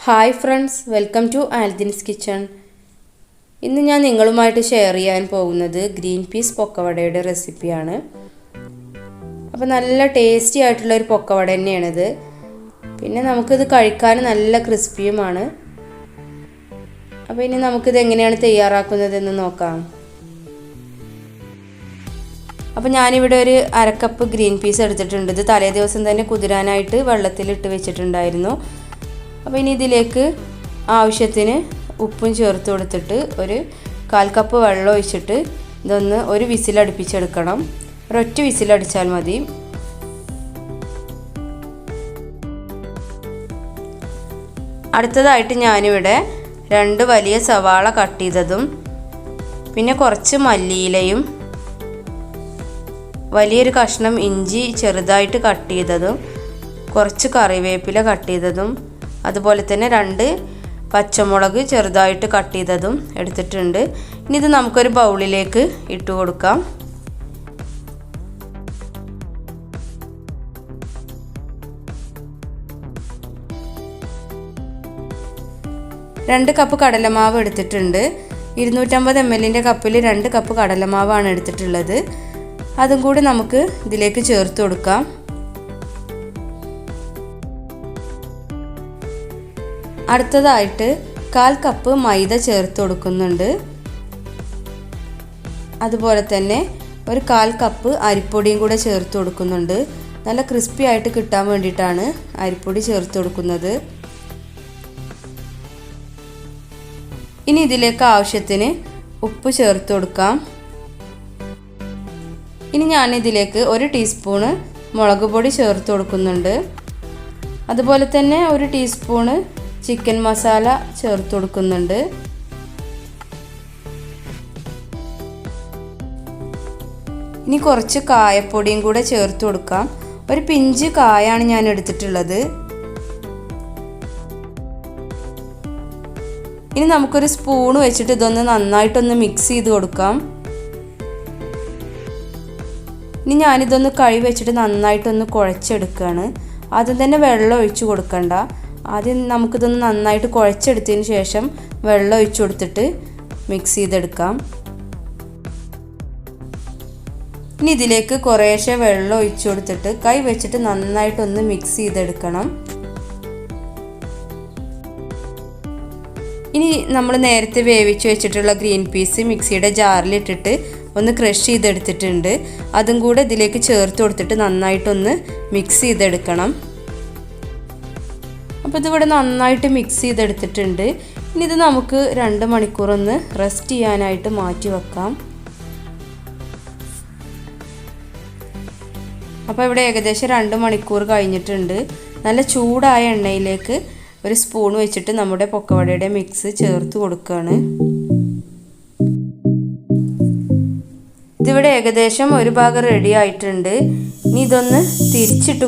Hi friends, welcome to Aldin's kitchen. ഇന്ന് ഞാൻ നിങ്ങളുമായിട്ട് ഷെയർ ചെയ്യാൻ പോകുന്നത് ഗ്രീൻ പീസ് പൊക്കവടയുടെ റെസിപ്പിയാണ്. അപ്പോൾ നല്ല ടേസ്റ്റി ആയിട്ടുള്ള ഒരു പൊക്കവട തന്നെയാണിത്. പിന്നെ നമുക്കിത് കഴിക്കാൻ നല്ല ക്രിസ്പിയുമാണ്. അപ്പോൾ ഇനി നമുക്കിത് എങ്ങനെയാണ് തയ്യാറാക്കുന്നതെന്ന് നോക്കാം. അപ്പോൾ ഞാനിവിടെ ഒരു അരക്കപ്പ് ഗ്രീൻ പീസ് എടുത്തിട്ടുണ്ട്. ഇത് തലേ ദിവസം തന്നെ കുതിരാനായിട്ട് വെള്ളത്തിലിട്ട് വെച്ചിട്ടുണ്ടായിരുന്നു. അപ്പോൾ ഇനി ഇതിലേക്ക് ആവശ്യത്തിന് ഉപ്പും ചേർത്ത് കൊടുത്തിട്ട് ഒരു 1/4 കപ്പ് വെള്ളം ഒഴിച്ചിട്ട് ഇതൊന്ന് ഒരു വിസിലടുപ്പിച്ചെടുക്കണം. ഒരൊറ്റ വിസിലടിച്ചാൽ മതി. അടുത്തതായിട്ട് ഞാനിവിടെ 2 വലിയ സവാള കട്ട് ചെയ്തതും പിന്നെ കുറച്ച് മല്ലിയിലയും വലിയൊരു കഷ്ണം ഇഞ്ചി ചെറുതായിട്ട് കട്ട് ചെയ്തതും കുറച്ച് കറിവേപ്പില കട്ട് ചെയ്തതും അതുപോലെ തന്നെ 2 പച്ചമുളക് ചെറുതായിട്ട് കട്ട് ചെയ്തതും എടുത്തിട്ടുണ്ട്. ഇനി ഇത് നമുക്കൊരു ബൗളിലേക്ക് ഇട്ട് കൊടുക്കാം. രണ്ട് കപ്പ് കടലമാവ് എടുത്തിട്ടുണ്ട്. 250 ml കപ്പിൽ 2 കപ്പ് കടലമാവാണ് എടുത്തിട്ടുള്ളത്. അതും കൂടി നമുക്ക് ഇതിലേക്ക് ചേർത്ത് കൊടുക്കാം. അടുത്തതായിട്ട് 1/4 കപ്പ് മൈദ ചേർത്ത് കൊടുക്കുന്നുണ്ട്. അതുപോലെ തന്നെ ഒരു 1/4 കപ്പ് അരിപ്പൊടിയും കൂടെ ചേർത്ത് കൊടുക്കുന്നുണ്ട്. നല്ല ക്രിസ്പി ആയിട്ട് കിട്ടാൻ വേണ്ടിയിട്ടാണ് അരിപ്പൊടി ചേർത്ത് കൊടുക്കുന്നത്. ഇനി ഇതിലേക്ക് ആവശ്യത്തിന് ഉപ്പ് ചേർത്ത് കൊടുക്കാം. ഇനി ഞാനിതിലേക്ക് 1 ടീസ്പൂണ് മുളക് പൊടി ചേർത്ത് കൊടുക്കുന്നുണ്ട്. അതുപോലെ തന്നെ 1 ടീസ്പൂണ് ചിക്കൻ മസാല ചേർത്ത് കൊടുക്കുന്നുണ്ട്. ഇനി കുറച്ച് കായപ്പൊടിയും കൂടെ ചേർത്ത് കൊടുക്കാം. ഒരു പിഞ്ച് കായാണ് ഞാൻ എടുത്തിട്ടുള്ളത്. ഇനി നമുക്കൊരു സ്പൂൺ വെച്ചിട്ട് ഇതൊന്ന് നന്നായിട്ടൊന്ന് മിക്സ് ചെയ്ത് കൊടുക്കാം. ഇനി ഞാനിതൊന്ന് കൈ വെച്ചിട്ട് നന്നായിട്ടൊന്ന് കുഴച്ചെടുക്കുകയാണ്. ആദ്യം തന്നെ വെള്ളം ഒഴിച്ചു കൊടുക്കണ്ട. ആദ്യം നമുക്കിതൊന്ന് നന്നായിട്ട് കുഴച്ചെടുത്തതിന് ശേഷം വെള്ളം ഒഴിച്ചു കൊടുത്തിട്ട് മിക്സ് ചെയ്തെടുക്കാം. ഇനി ഇതിലേക്ക് കുറേശ്ശെ വെള്ളം ഒഴിച്ചു കൊടുത്തിട്ട് കൈ വെച്ചിട്ട് നന്നായിട്ടൊന്ന് മിക്സ് ചെയ്തെടുക്കണം. ഇനി നമ്മൾ നേരത്തെ വേവിച്ച് വെച്ചിട്ടുള്ള ഗ്രീൻ പീസ് മിക്സിയുടെ ജാറിലിട്ടിട്ട് ഒന്ന് ക്രഷ് ചെയ്തെടുത്തിട്ടുണ്ട്. അതും കൂടെ ഇതിലേക്ക് ചേർത്ത് കൊടുത്തിട്ട് നന്നായിട്ടൊന്ന് മിക്സ് ചെയ്തെടുക്കണം. അപ്പോൾ ഇതിവിടെ നന്നായിട്ട് മിക്സ് ചെയ്തെടുത്തിട്ടുണ്ട്. ഇനി ഇത് നമുക്ക് 2 മണിക്കൂർ ഒന്ന് റെസ്റ്റ് ചെയ്യാനായിട്ട് മാറ്റി വെക്കാം. അപ്പോൾ ഇവിടെ ഏകദേശം 2 മണിക്കൂർ കഴിഞ്ഞിട്ടുണ്ട്. നല്ല ചൂടായ എണ്ണയിലേക്ക് ഒരു സ്പൂൺ വെച്ചിട്ട് നമ്മുടെ പൊക്കവടയുടെ മിക്സ് ചേർത്ത് കൊടുക്കുകയാണ്. ഇതിവിടെ ഏകദേശം ഒരു ഭാഗം റെഡി ആയിട്ടുണ്ട്. ഇനി ഇതൊന്ന് തിരിച്ചിട്ട്